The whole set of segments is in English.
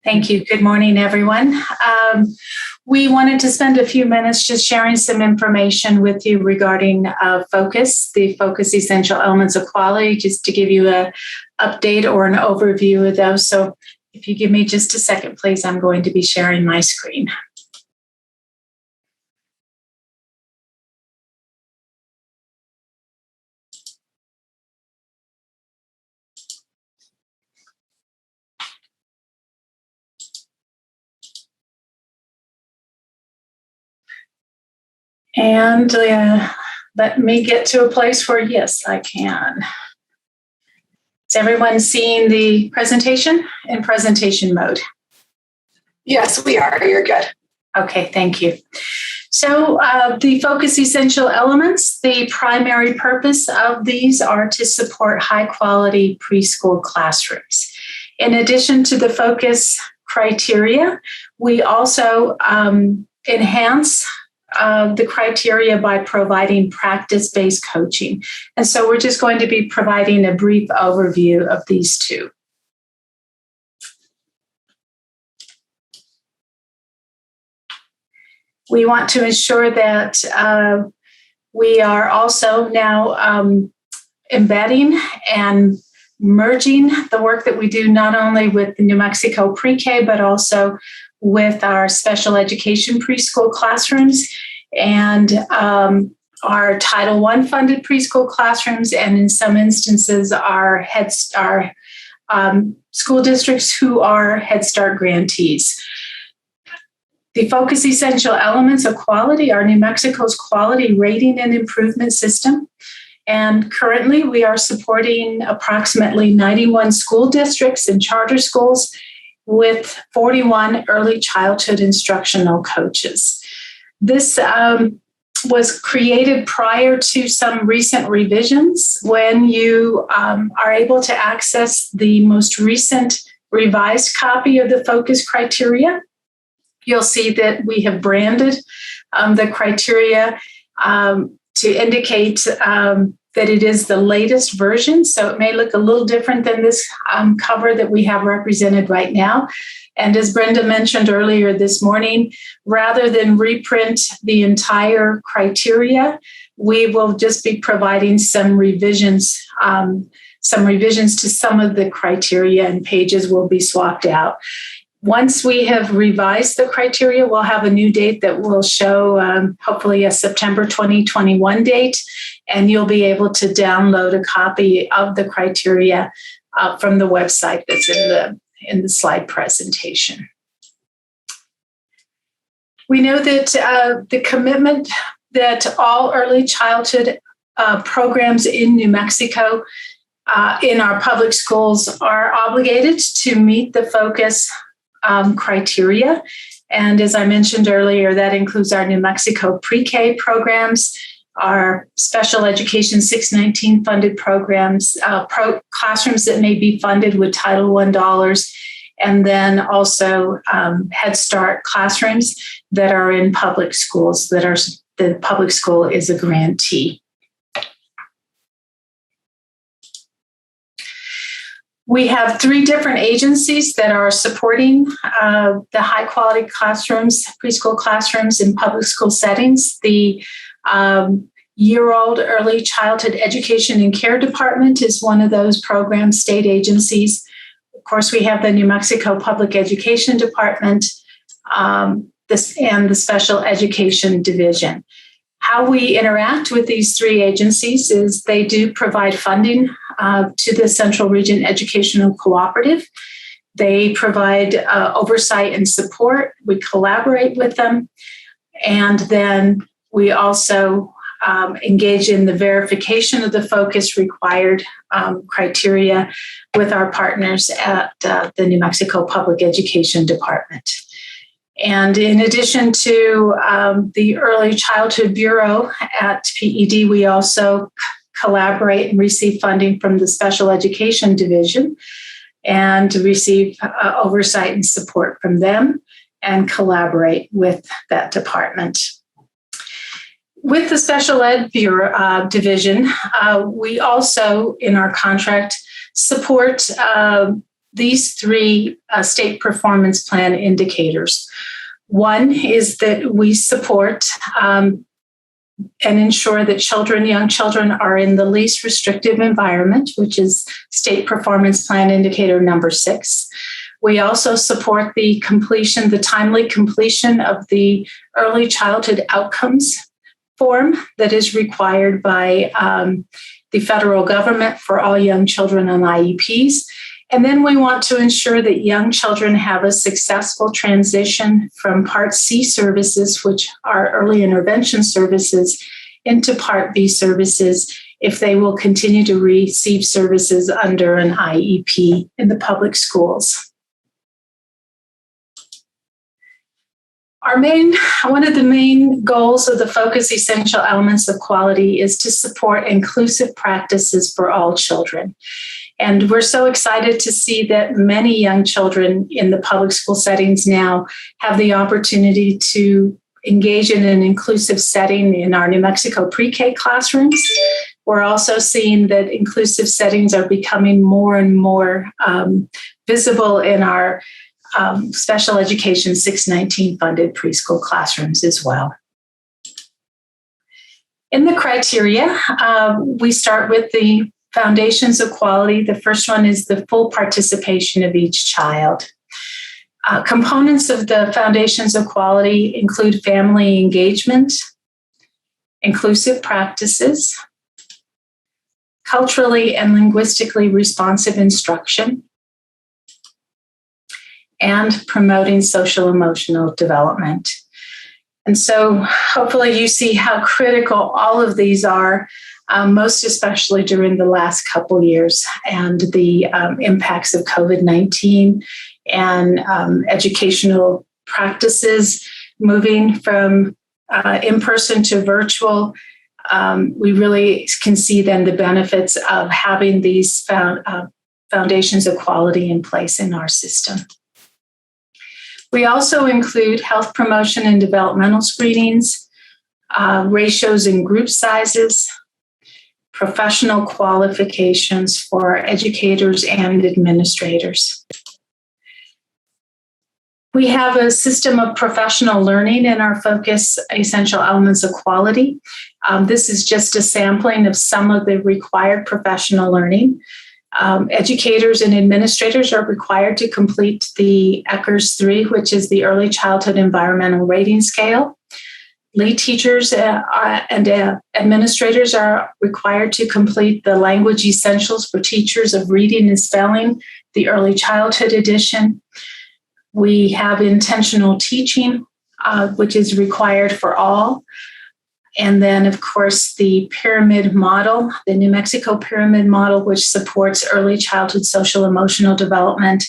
Thank you. Good morning, everyone. We wanted to spend a few minutes just sharing some information with you regarding FOCUS, the FOCUS Essential Elements of Quality, just to give you an update or an overview of those. So if you give me just a second, please, I'm going to be sharing my screen. And let me get to a place where, yes, I can. Is everyone seeing the presentation in presentation mode? Yes, we are. You're good. Okay, thank you. So the FOCUS Essential Elements, the primary purpose of these are to support high quality preschool classrooms. In addition to the FOCUS criteria, we also enhance the criteria by providing practice-based coaching. And so we're just going to be providing a brief overview of these two. We want to ensure that we are also now embedding and merging the work that we do not only with the New Mexico Pre-K, but also with our special education preschool classrooms and our Title I funded preschool classrooms, and in some instances our school districts who are Head Start grantees. The FOCUS Essential Elements of Quality are New Mexico's quality rating and improvement system. And currently we are supporting approximately 91 school districts and charter schools with 41 early childhood instructional coaches. This was created prior to some recent revisions. When you are able to access the most recent revised copy of the FOCUS criteria, you'll see that we have branded the criteria to indicate that it is the latest version. So it may look a little different than this cover that we have represented right now. And as Brenda mentioned earlier this morning, rather than reprint the entire criteria, we will just be providing some revisions to some of the criteria, and pages will be swapped out. Once we have revised the criteria, we'll have a new date that will show hopefully a September 2021 date, and you'll be able to download a copy of the criteria from the website that's in the slide presentation. We know that the commitment that all early childhood programs in New Mexico in our public schools are obligated to meet the FOCUS criteria. And as I mentioned earlier, that includes our New Mexico Pre-K programs, our special education 619 funded programs, classrooms that may be funded with Title I dollars, and then also Head Start classrooms that are in public schools, the public school is a grantee. We have 3 different agencies that are supporting the high quality classrooms, preschool classrooms in public school settings. The Year-Old Early Childhood Education and Care Department is one of those program state agencies. Of course, we have the New Mexico Public Education Department and the Special Education Division. How we interact with these 3 agencies is they do provide funding to the Central Region Educational Cooperative. They provide oversight and support. We collaborate with them. And then we also engage in the verification of the FOCUS required criteria with our partners at the New Mexico Public Education Department. And in addition to the Early Childhood Bureau at PED, we also collaborate and receive funding from the Special Education Division and receive oversight and support from them and collaborate with that department. With the Special Ed Bureau Division, we also, in our contract, support these three state performance plan indicators. One is that we support and ensure that young children are in the least restrictive environment, which is state performance plan indicator number 6. We also support the timely completion of the early childhood outcomes form that is required by the federal government for all young children on IEPs. And then we want to ensure that young children have a successful transition from Part C services, which are early intervention services, into Part B services if they will continue to receive services under an IEP in the public schools. One of the main goals of the Focus Essential Elements of Quality is to support inclusive practices for all children. And we're so excited to see that many young children in the public school settings now have the opportunity to engage in an inclusive setting in our New Mexico pre-K classrooms. We're also seeing that inclusive settings are becoming more and more visible in our special education 619 funded preschool classrooms as well. In the criteria, we start with the foundations of quality. The first one is the full participation of each child. Components of the foundations of quality include family engagement, inclusive practices, culturally and linguistically responsive instruction, and promoting social emotional development. And so hopefully you see how critical all of these are, most especially during the last couple years and the impacts of COVID-19 and educational practices moving from in-person to virtual. We really can see then the benefits of having these foundations of quality in place in our system. We also include health promotion and developmental screenings, ratios and group sizes, professional qualifications for educators and administrators. We have a system of professional learning in our Focus Essential Elements of Quality. This is just a sampling of some of the required professional learning. Educators and administrators are required to complete the ECHRS 3, which is the Early Childhood Environmental Rating Scale. Lead teachers and administrators are required to complete the Language Essentials for Teachers of Reading and Spelling, the Early Childhood Edition. We have intentional teaching, which is required for all. And then, of course, the pyramid model, the New Mexico pyramid model, which supports early childhood social emotional development.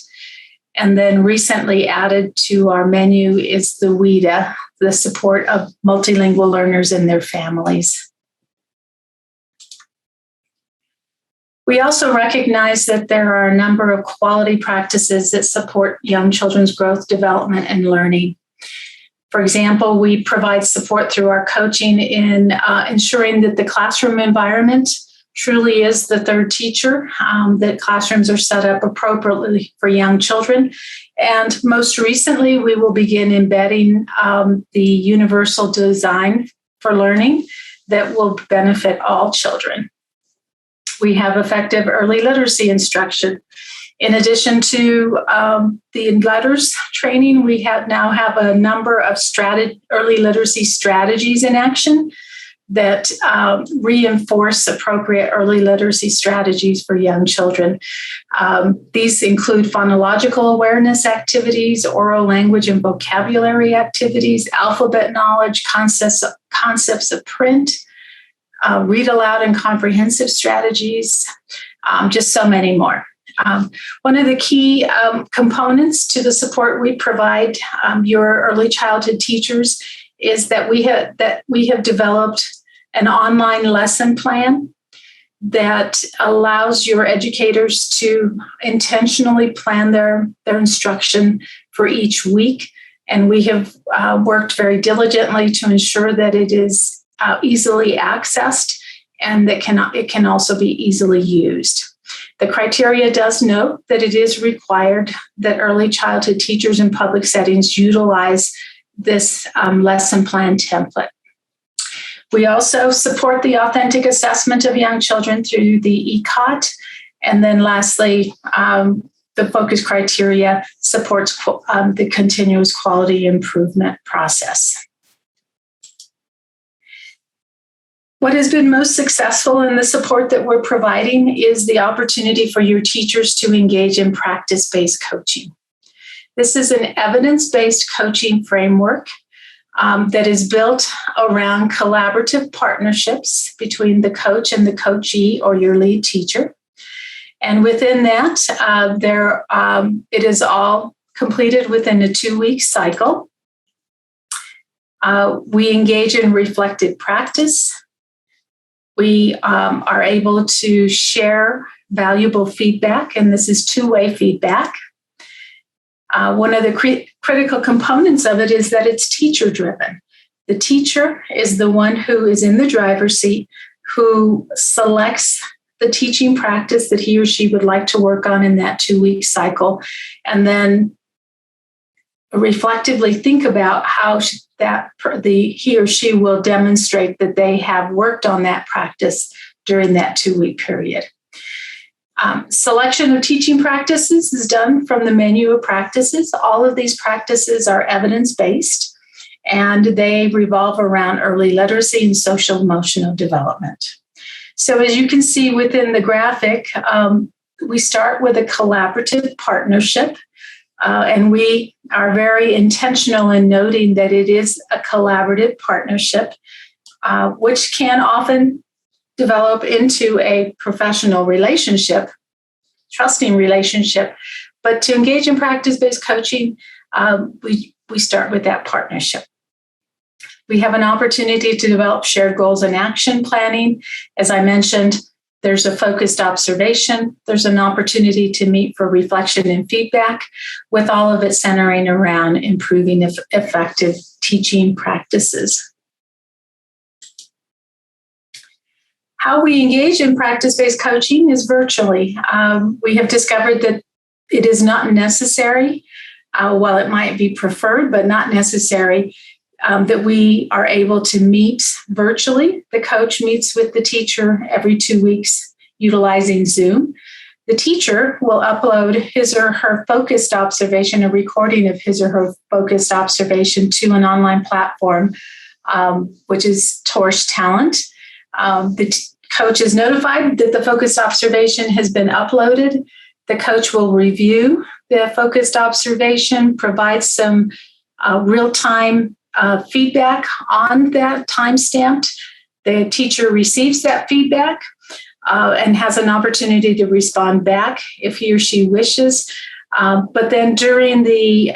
And then recently added to our menu is the WIDA, the support of multilingual learners and their families. We also recognize that there are a number of quality practices that support young children's growth, development, and learning. For example, we provide support through our coaching in ensuring that the classroom environment truly is the third teacher, that classrooms are set up appropriately for young children. And most recently, we will begin embedding the universal design for learning that will benefit all children. We have effective early literacy instruction. In addition to the letters training, we now have a number of early literacy strategies in action that reinforce appropriate early literacy strategies for young children. These include phonological awareness activities, oral language and vocabulary activities, alphabet knowledge, concepts of print, read aloud and comprehensive strategies, just so many more. One of the key components to the support we provide your early childhood teachers is that we have developed an online lesson plan that allows your educators to intentionally plan their instruction for each week. And we have worked very diligently to ensure that it is easily accessed and that it can also be easily used. The criteria does note that it is required that early childhood teachers in public settings utilize this lesson plan template. We also support the authentic assessment of young children through the ECOT. And then lastly, the focus criteria supports the continuous quality improvement process. What has been most successful in the support that we're providing is the opportunity for your teachers to engage in practice-based coaching. This is an evidence-based coaching framework that is built around collaborative partnerships between the coach and the coachee or your lead teacher. And within that, it is all completed within a 2-week cycle. We engage in reflective practice. We are able to share valuable feedback, and this is two-way feedback. One of the critical components of it is that it's teacher-driven. The teacher is the one who is in the driver's seat, who selects the teaching practice that he or she would like to work on in that 2-week cycle, and then reflectively think about how he or she will demonstrate that they have worked on that practice during that 2-week period. Selection of teaching practices is done from the menu of practices. All of these practices are evidence-based, and they revolve around early literacy and social emotional development. So as you can see within the graphic, we start with a collaborative partnership, and we are very intentional in noting that it is a collaborative partnership, which can often develop into a professional relationship, trusting relationship. But to engage in practice-based coaching, we start with that partnership. We have an opportunity to develop shared goals and action planning. As I mentioned, there's a focused observation. There's an opportunity to meet for reflection and feedback, with all of it centering around improving effective teaching practices. How we engage in practice-based coaching is virtually. We have discovered that it is not necessary, while it might be preferred, but not necessary, that we are able to meet virtually. The coach meets with the teacher every 2 weeks utilizing Zoom. The teacher will upload his or her focused observation, a recording of his or her focused observation, to an online platform, which is Torch Talent. The coach is notified that the focused observation has been uploaded. The coach will review the focused observation, provide some real-time feedback on that time-stamped. The teacher receives that feedback and has an opportunity to respond back if he or she wishes. But then during the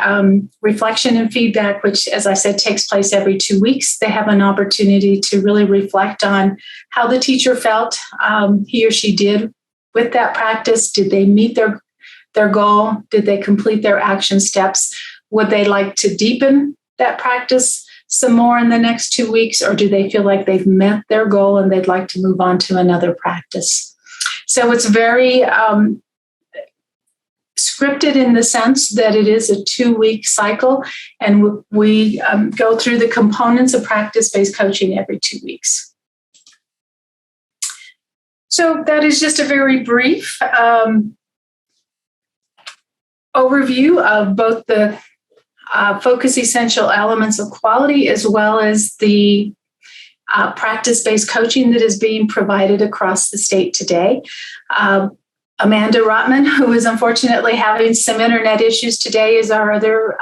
reflection and feedback, which, as I said, takes place every 2 weeks, they have an opportunity to really reflect on how the teacher felt he or she did with that practice. Did they meet their goal? Did they complete their action steps? Would they like to deepen that practice some more in the next 2 weeks, or do they feel like they've met their goal and they'd like to move on to another practice? So it's very scripted in the sense that it is a 2-week cycle, and we go through the components of practice-based coaching every 2 weeks. So that is just a very brief overview of both the focus essential elements of quality, as well as the practice-based coaching that is being provided across the state today. Amanda Rotman, who is unfortunately having some internet issues today, is our other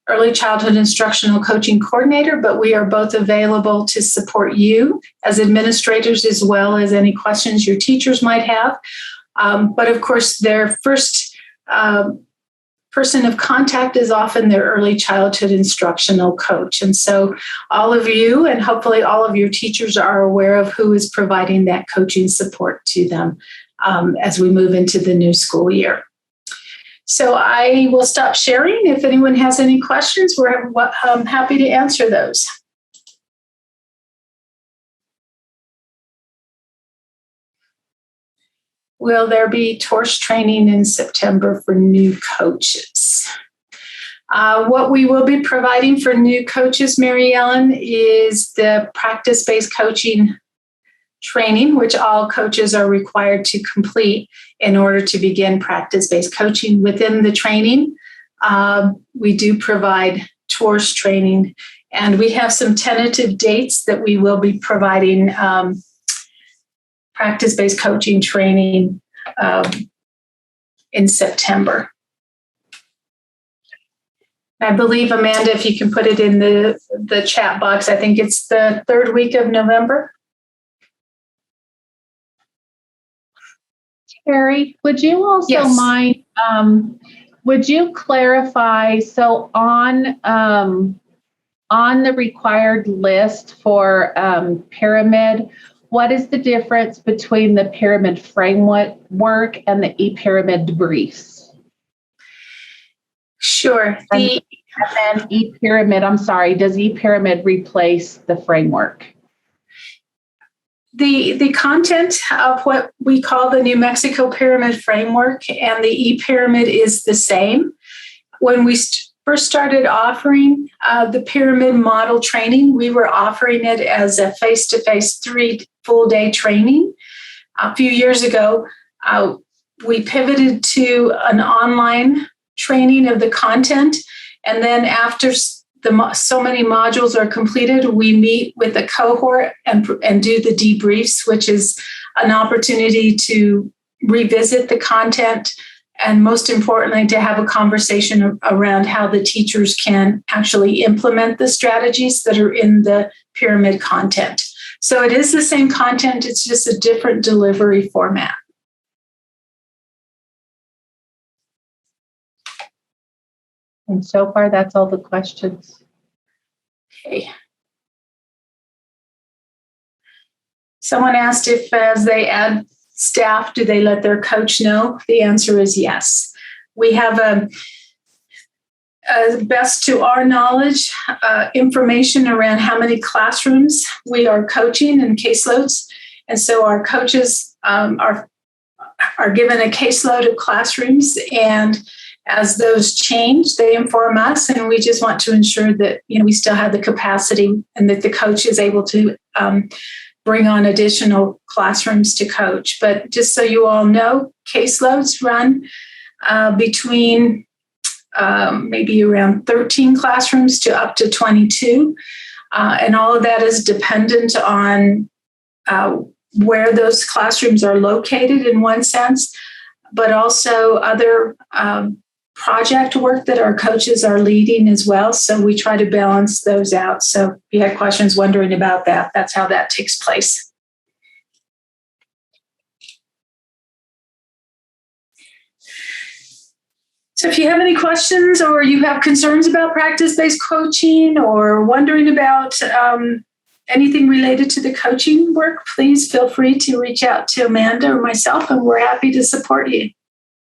early childhood instructional coaching coordinator, but we are both available to support you as administrators, as well as any questions your teachers might have. But of course, their first person of contact is often their early childhood instructional coach. And so all of you, and hopefully all of your teachers, are aware of who is providing that coaching support to them as we move into the new school year. So I will stop sharing. If anyone has any questions, we're happy to answer those. will there be TORCH training in September for new coaches? What we will be providing for new coaches, Mary Ellen, is the practice-based coaching training, which all coaches are required to complete in order to begin practice-based coaching. Within the training, we do provide TORCH training, and we have some tentative dates that we will be providing practice-based coaching training in September. I believe, Amanda, if you can put it in the chat box, I think it's the third week of November. Terry, would you also mind, would you clarify, so on the required list for pyramid, what is the difference between the pyramid framework and the ePyramid debriefs? Sure. And then ePyramid, I'm sorry, does ePyramid replace the framework? The content of what we call the New Mexico Pyramid Framework and the ePyramid is the same. When we first started offering the pyramid model training, we were offering it as a face-to-face 3 full-day training. A few years ago, we pivoted to an online training of the content. And then after so many modules are completed, we meet with a cohort and do the debriefs, which is an opportunity to revisit the content and, most importantly, to have a conversation around how the teachers can actually implement the strategies that are in the pyramid content. So it is the same content, it's just a different delivery format. And so far, that's all the questions. Okay. Someone asked if as they add staff, do they let their coach know? The answer is yes. We have best to our knowledge, information around how many classrooms we are coaching and caseloads. And so our coaches are given a caseload of classrooms, and as those change, they inform us, and we just want to ensure that we still have the capacity and that the coach is able to bring on additional classrooms to coach. But just so you all know, caseloads run between maybe around 13 classrooms to up to 22, and all of that is dependent on where those classrooms are located in one sense, but also other project work that our coaches are leading as well. So we try to balance those out. So if you had questions wondering about that, that's how that takes place. So if you have any questions or you have concerns about practice-based coaching or wondering about anything related to the coaching work, please feel free to reach out to Amanda or myself, and we're happy to support you.